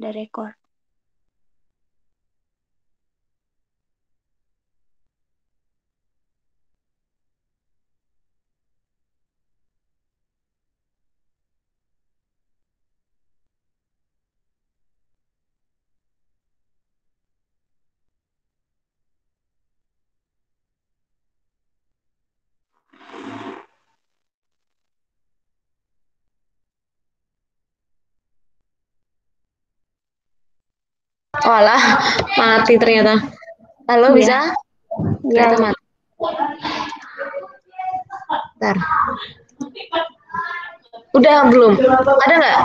the record. Oh alah, mati ternyata. Halo, Iya. bisa? Iya, Ternyata iya. mati. Bentar. Udah belum? Ada nggak?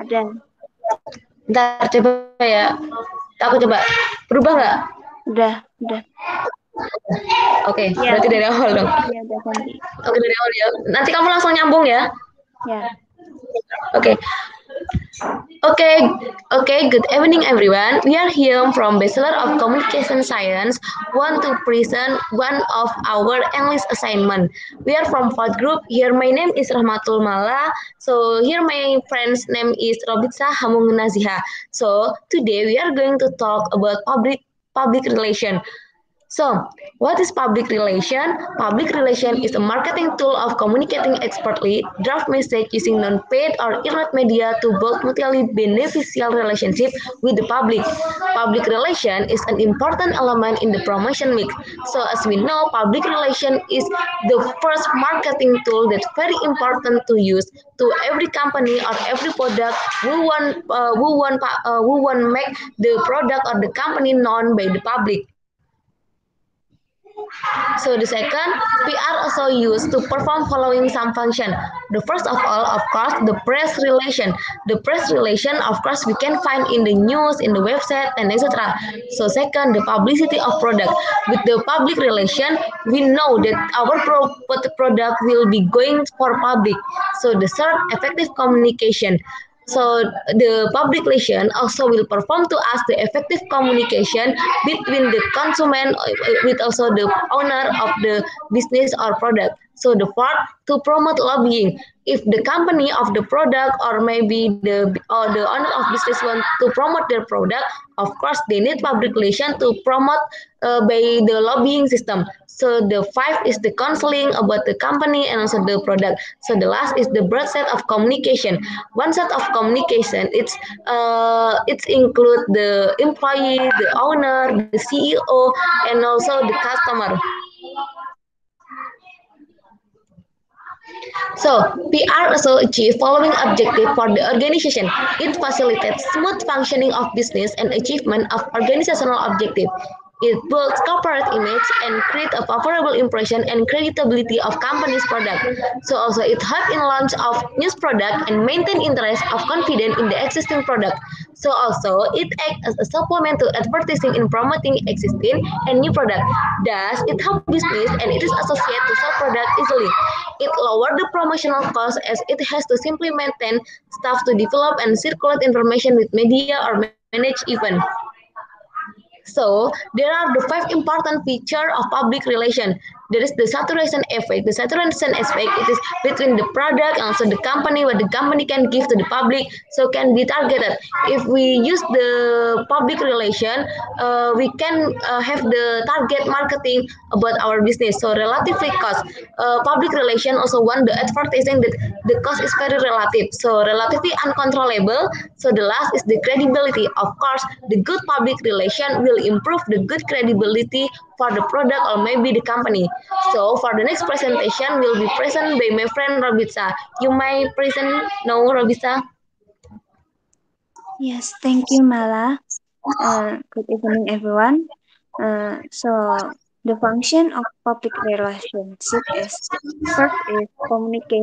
Ada. Bentar, coba ya. Aku coba. Berubah nggak? Udah. Oke, Iya, berarti dari awal dong. iya udah ganti. Oke, dari awal ya. Nanti kamu langsung nyambung ya. Ya. Oke. Okay, okay, good evening everyone. We are here from Bachelor of Communication Science, want to present one of our English assignment. We are from fourth group. Here my name is Rahmatul Mala. So here my friend's name is Robitsa Hamung Naziha. So today we are going to talk about public relation. So, what is public relation? Public relation is a marketing tool of communicating expertly draft message using non-paid or earned media to build mutually beneficial relationship with the public. Public relation is an important element in the promotion mix. So, as we know, public relation is the first marketing tool that's very important to use to every company or every product who want make the product or the company known by the public. So the second, PR also used to perform following some function. The first of all, of course, the press relation. The press relation, of course, we can find in the news, in the website, and etc. So second, the publicity of product. With the public relation, we know that our product will be going for public. So the third, effective communication. So the public relation also will perform to us the effective communication between the consumer with also the owner of the business or product. So the fourth, to promote lobbying. If the company of the product or maybe the owner of business want to promote their product, of course they need public relation to promote by the lobbying system. So the five is the counseling about the company and also the product. So the last is the broad set of communication. One set of communication it's include the employee, the owner, the CEO, and also the customer. So, PR also achieve following objective for the organization. It facilitates smooth functioning of business and achievement of organizational objective. It builds corporate image and create a favorable impression and credibility of company's product. So also it help in launch of new product and maintain interest of confidence in the existing product. So also it acts as a supplement to advertising in promoting existing and new product. Thus it help business and it is associated to sell product easily. It lower the promotional cost as it has to simply maintain staff to develop and circulate information with media or manage event. So there are the five important feature of public relation. There is the saturation effect. The saturation effect it is between the product and also the company what the company can give to the public so can be targeted. If we use the public relation, we can have the target marketing about our business. So relatively cost. Public relation also want the advertising that the cost is very relative. So relatively uncontrollable. So the last is the credibility. Of course, the good public relation will improve the good credibility for the product or maybe the company. So for the next presentation will be present by my friend Robitsa. You may present now, Robitsa. Yes, thank you, Mala. Good evening, everyone. So the function of public relationship is first is community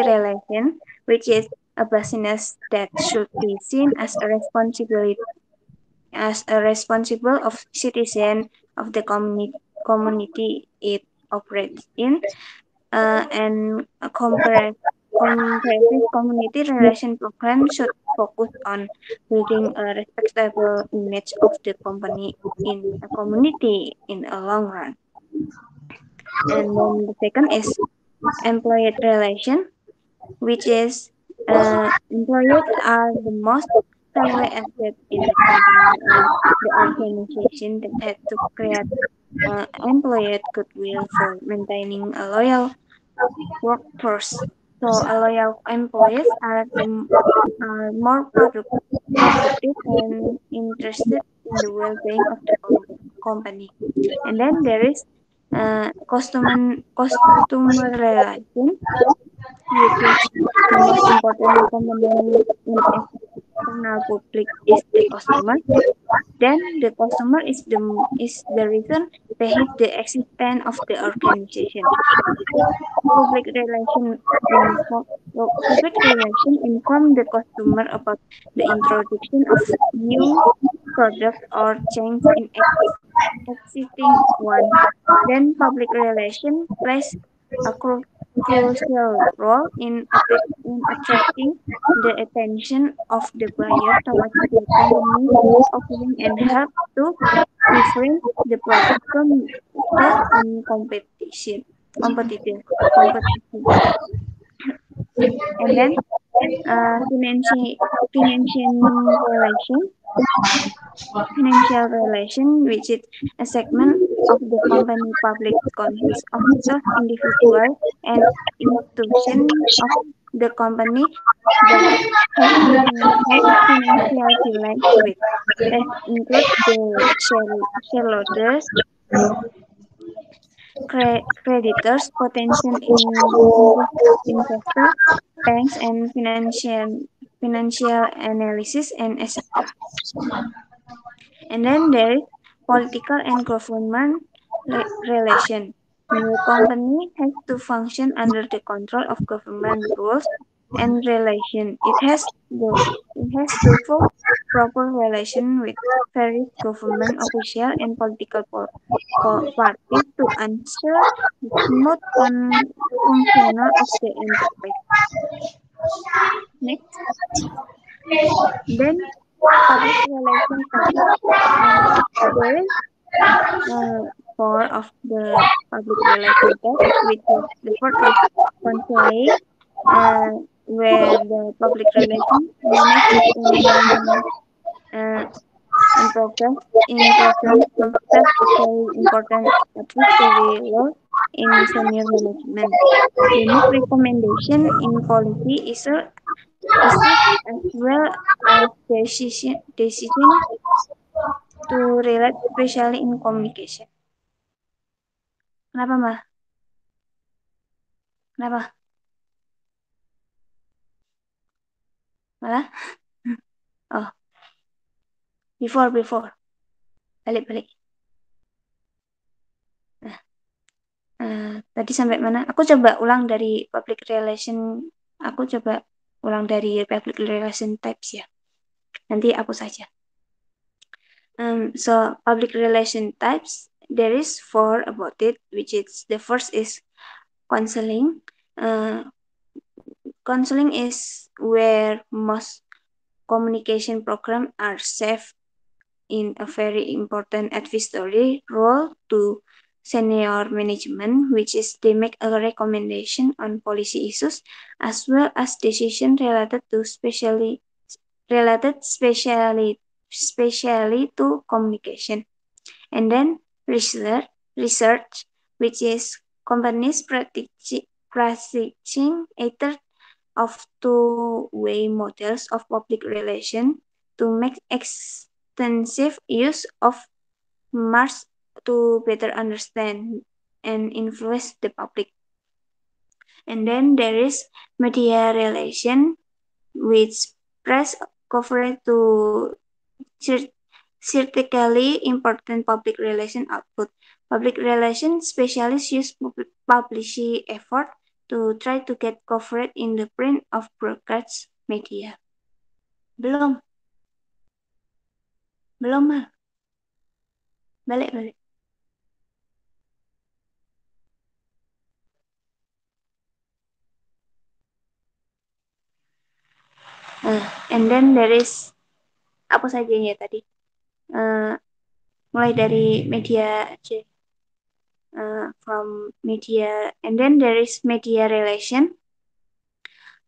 relation, which is a business that should be seen as a responsibility as a responsible of citizen of the community it operates in, and a comprehensive community relation program should focus on building a respectable image of the company in a community in a long run. And then the second is employee relation, which is Employees are the most valuable asset in the company, and the organization that had to create employee goodwill for maintaining a loyal workforce. So, a loyal employees are more productive and interested in the well-being of the company. And then there is customer relation, which is the most important component in external public is the customer. Then the customer is the reason behind the existence of the organization. Public relation public relation inform the customer about the introduction of new product or change in existing one. Then public relation plays a crucial role in attracting the attention of the buyer towards the company offering and help to differentiate the product from those in competition. And then financial relation financial relation, which is a segment of the company public consists of those individual and institution of the company that has financial dealings with. That include the shareholders, creditors, potential investor, banks, and financial analysis, and etc. And then there is political and government relation. The company has to function under the control of government rules and relation. It has to form proper relation with various government official and political parties to ensure the smooth functional of the enterprise. Next, then public relation type. There is four of the public relation types, which is the first is counseling, where the public relation managed uh, in progress in programs to serve a very important advisory role in senior management. They make recommendation in policy issues as well as decision to relate, especially in communication. Kenapa, Mbak? Kenapa? Malah? Oh, before. Balik. Nah, tadi sampai mana? Aku coba ulang dari public relation. Aku coba ulang dari public relation types ya. Nanti aku saja. So public relation types, there is four about it, which is the first is counseling. Counseling is where most communication programs are safe in a very important advisory role to senior management, which is they make a recommendation on policy issues as well as decision related specially to communication. And then research, which is companies practicing either of two-way models of public relation to make extensive use of Mars to better understand and influence the public. And then there is media relation, which press coverage to critically important public relation output. Public relations specialists use publishing effort to try to get coverage in the print of broadcast media. Belum. Belum, Mal. Balik. And then there is apa sajanya tadi? Mulai dari media from media, and then there is media relation,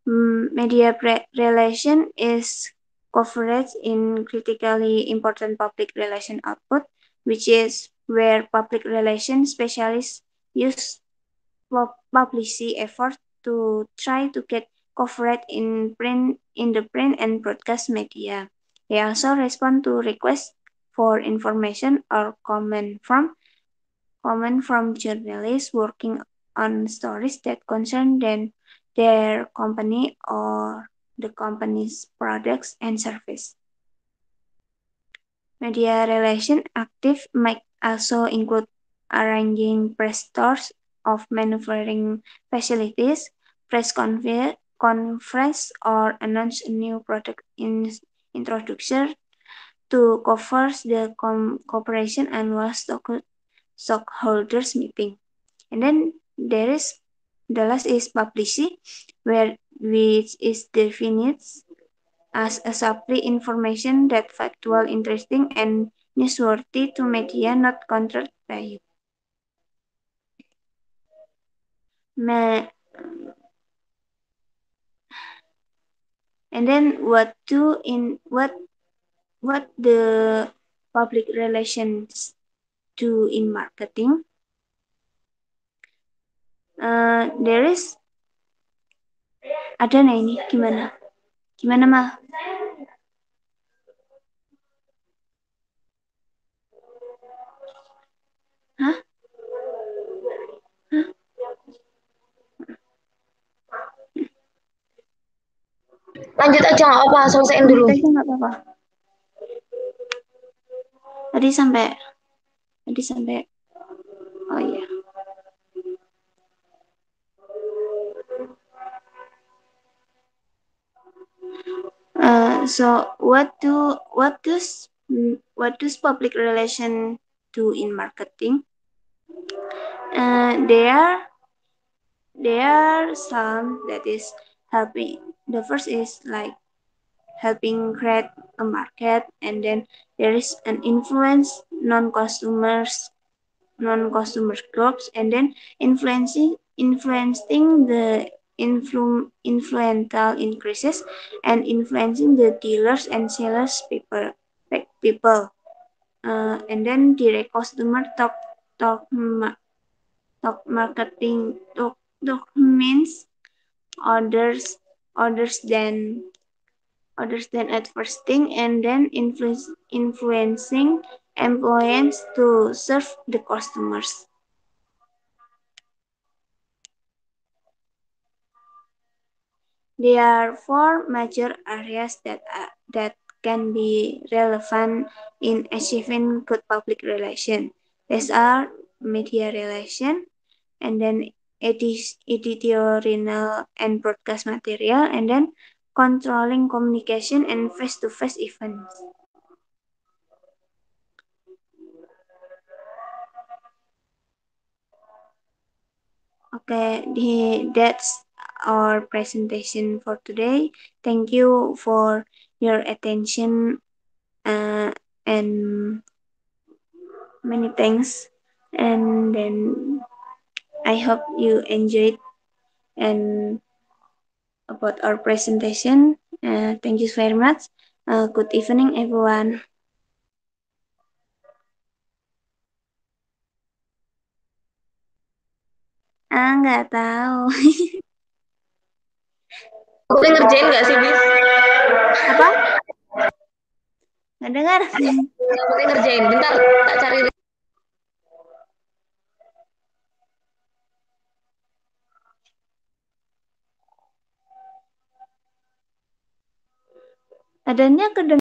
Media relation is coverage in critically important public relation output, which is where public relation specialists use publicity effort to try to get coverage in the print and broadcast media. They also respond to requests for information or comment from journalists working on stories that concern their company or the company's products and service. Media relation active might also include arranging press tours of manufacturing facilities, press conference, or announce a new product introduction to cover the corporation annual stockholders meeting. And then there is the last is publicity, which is defined as a supply information that factual, interesting, and newsworthy to media, not contract value. Ma- and then what the public relations do in marketing? There is ada nih ini gimana? Gimana mah? Hah? Hah? Lanjut aja nggak apa-apa, selesaiin Lanjut dulu. aja nggak apa-apa. Tadi sampai oh iya. So what does public relation do in marketing? There are some that is helping. The first is like helping create a market, and then there is an influence non-customer groups, and then influencing the influential increases and influencing the dealers and sellers people. And then direct customer talk marketing talk means orders orders than at first thing, and then influencing employees to serve the customers. There are four major areas that can be relevant in achieving good public relation. These are media relation, and then editorial and broadcast material, and then controlling communication and face-to-face events. Okay, that's our presentation for today. Thank you for your attention, and many thanks. And then I hope you enjoyed and about our presentation. Thank you very much. Good evening, everyone. Nggak tahu. Boleh ngerjain nggak sih, Bis? Apa? Nggak dengar. Boleh ngerjain. Bentar, tak cari. Adanya kedengaran.